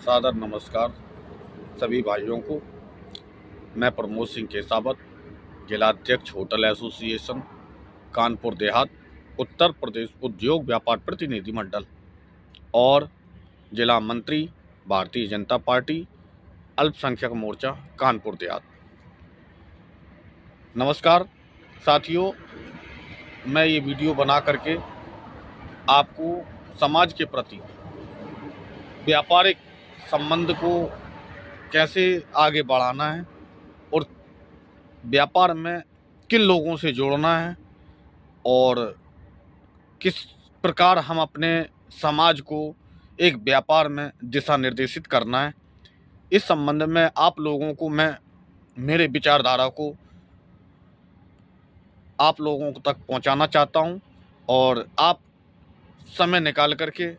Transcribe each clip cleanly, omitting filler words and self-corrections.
सादर नमस्कार सभी भाइयों को। मैं प्रमोद सिंह केसावत, जिलाध्यक्ष होटल एसोसिएशन कानपुर देहात, उत्तर प्रदेश उद्योग व्यापार प्रतिनिधि मंडल और जिला मंत्री भारतीय जनता पार्टी अल्पसंख्यक मोर्चा कानपुर देहात। नमस्कार साथियों, मैं ये वीडियो बना करके आपको समाज के प्रति व्यापारिक संबंध को कैसे आगे बढ़ाना है और व्यापार में किन लोगों से जोड़ना है और किस प्रकार हम अपने समाज को एक व्यापार में दिशा निर्देशित करना है, इस संबंध में आप लोगों को मैं मेरे विचारधारा को आप लोगों तक पहुंचाना चाहता हूं और आप समय निकाल करके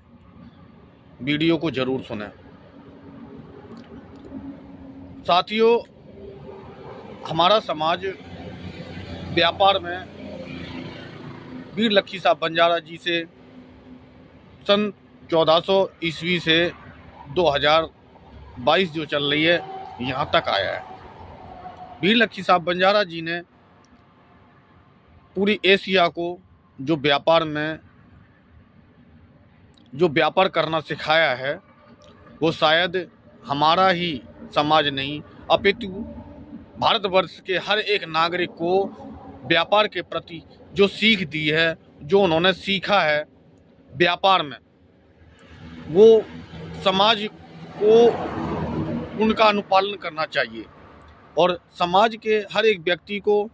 वीडियो को ज़रूर सुनें। साथियों, हमारा समाज व्यापार में वीर लक्खी साहब बंजारा जी से सन 1400 ईस्वी से 2022 जो चल रही है यहाँ तक आया है। वीर लक्खी साहब बंजारा जी ने पूरी एशिया को जो व्यापार करना सिखाया है, वो शायद हमारा ही समाज नहीं अपितु भारतवर्ष के हर एक नागरिक को व्यापार के प्रति जो सीख दी है, जो उन्होंने सीखा है व्यापार में, वो समाज को उनका अनुपालन करना चाहिए। और समाज के हर एक व्यक्ति को,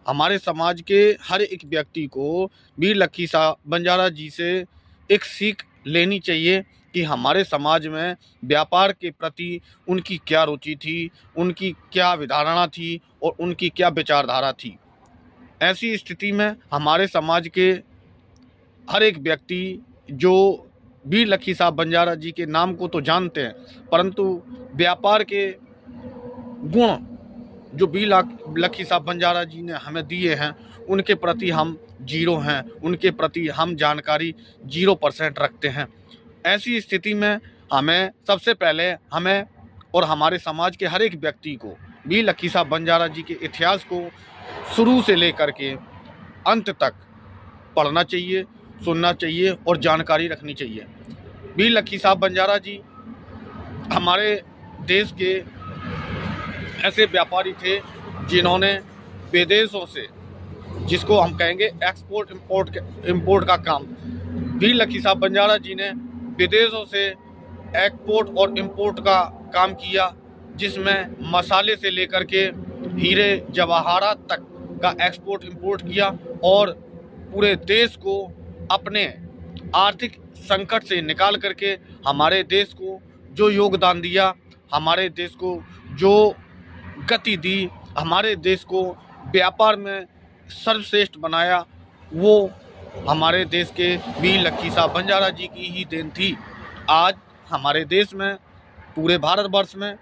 हमारे समाज के हर एक व्यक्ति को वीर लक्खी साहब बंजारा जी से एक सीख लेनी चाहिए कि हमारे समाज में व्यापार के प्रति उनकी क्या रुचि थी, उनकी क्या विधारणा थी और उनकी क्या विचारधारा थी। ऐसी स्थिति में हमारे समाज के हर एक व्यक्ति जो वीर लक्खी साहब बंजारा जी के नाम को तो जानते हैं, परंतु व्यापार के गुण जो वीर लक्खी साहब बंजारा जी ने हमें दिए हैं, उनके प्रति हम जीरो हैं, उनके प्रति हम जानकारी 0% रखते हैं। ऐसी स्थिति में हमें सबसे पहले हमें और हमारे समाज के हर एक व्यक्ति को वीर लक्खी साहब बंजारा जी के इतिहास को शुरू से लेकर के अंत तक पढ़ना चाहिए, सुनना चाहिए और जानकारी रखनी चाहिए। वीर लक्खी साहब बंजारा जी हमारे देश के ऐसे व्यापारी थे जिन्होंने विदेशों से, जिसको हम कहेंगे एक्सपोर्ट इंपोर्ट का काम, वीर लक्खी साहब बंजारा जी ने विदेशों से एक्सपोर्ट और इंपोर्ट का काम किया, जिसमें मसाले से लेकर के हीरे जवाहरात तक का एक्सपोर्ट इंपोर्ट किया और पूरे देश को अपने आर्थिक संकट से निकाल करके हमारे देश को जो योगदान दिया, हमारे देश को जो गति दी, हमारे देश को व्यापार में सर्वश्रेष्ठ बनाया, वो हमारे देश के वीर लक्खी साहब बंजारा जी की ही देन थी। आज हमारे देश में, पूरे भारतवर्ष में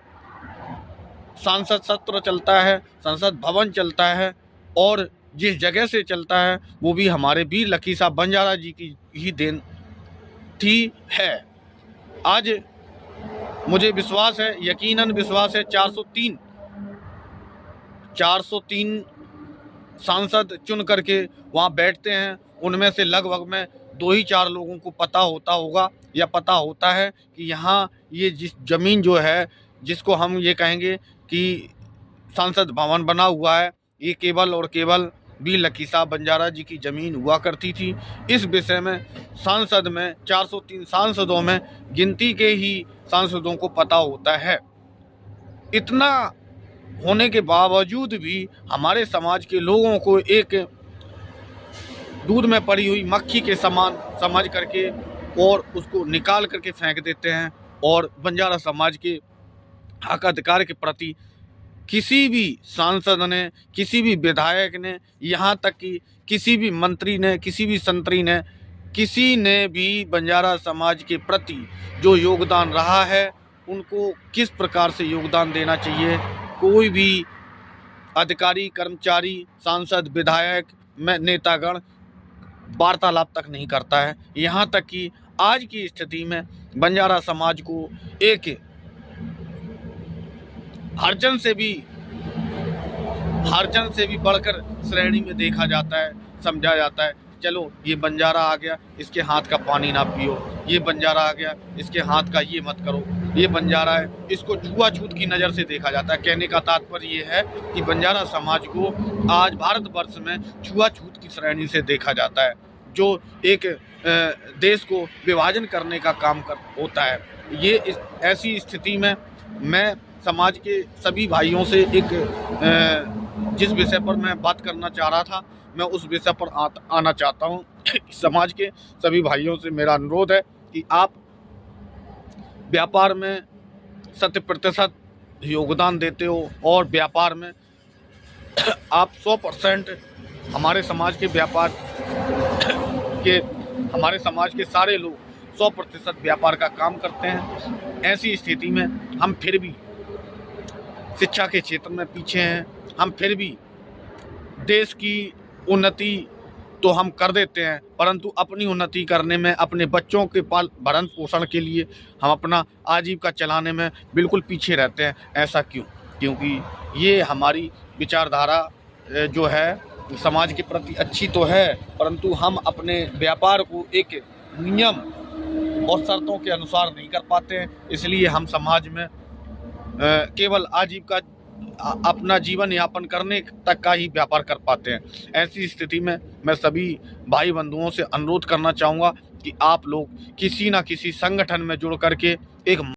संसद सत्र चलता है, संसद भवन चलता है और जिस जगह से चलता है वो भी हमारे वीर लक्खी साहब बंजारा जी की ही देन थी है। आज मुझे विश्वास है, यकीनन विश्वास है, 403 सांसद चुन करके वहाँ बैठते हैं, उनमें से लगभग में 2 ही 4 लोगों को पता होता होगा या पता होता है कि यहाँ ये जिस ज़मीन जो है, जिसको हम ये कहेंगे कि संसद भवन बना हुआ है, ये केवल और केवल वीर लक्खी साहब बंजारा जी की ज़मीन हुआ करती थी। इस विषय में सांसद में 403 सांसदों में गिनती के ही सांसदों को पता होता है। इतना होने के बावजूद भी हमारे समाज के लोगों को एक दूध में पड़ी हुई मक्खी के समान समझ करके और उसको निकाल करके फेंक देते हैं और बंजारा समाज के हक अधिकार के प्रति किसी भी सांसद ने, किसी भी विधायक ने, यहाँ तक कि किसी भी मंत्री ने, किसी भी संतरी ने, किसी ने भी बंजारा समाज के प्रति जो योगदान रहा है, उनको किस प्रकार से योगदान देना चाहिए, कोई भी अधिकारी, कर्मचारी, सांसद, विधायक में नेतागण वार्तालाप तक नहीं करता है। यहाँ तक कि आज की स्थिति में बंजारा समाज को एक हरजन से भी बढ़कर श्रेणी में देखा जाता है, समझा जाता है। चलो ये बंजारा आ गया, इसके हाथ का पानी ना पियो, ये बंजारा आ गया, इसके हाथ का ये मत करो, ये बंजारा है, इसको छुआछूत की नज़र से देखा जाता है। कहने का तात्पर्य ये है कि बंजारा समाज को आज भारतवर्ष में छुआछूत की श्रेणी से देखा जाता है, जो एक देश को विभाजन करने का काम होता है। ऐसी स्थिति में मैं समाज के सभी भाइयों से जिस विषय पर मैं बात करना चाह रहा था, मैं उस विषय पर आना चाहता हूँ। समाज के सभी भाइयों से मेरा अनुरोध है कि आप व्यापार में 100% योगदान देते हो और व्यापार में आप 100% हमारे समाज के सारे लोग 100% व्यापार का काम करते हैं। ऐसी स्थिति में हम फिर भी शिक्षा के क्षेत्र में पीछे हैं। हम फिर भी देश की उन्नति तो हम कर देते हैं, परंतु अपनी उन्नति करने में, अपने बच्चों के भरण पोषण के लिए हम अपना आजीविका चलाने में बिल्कुल पीछे रहते हैं। ऐसा क्यों? क्योंकि ये हमारी विचारधारा जो है समाज के प्रति अच्छी तो है, परंतु हम अपने व्यापार को एक नियम और शर्तों के अनुसार नहीं कर पाते हैं। इसलिए हम समाज में केवल आजीविका, अपना जीवन यापन करने तक का ही व्यापार कर पाते हैं। ऐसी स्थिति में मैं सभी भाई बंधुओं से अनुरोध करना चाहूँगा कि आप लोग किसी न किसी संगठन में जुड़ करके एक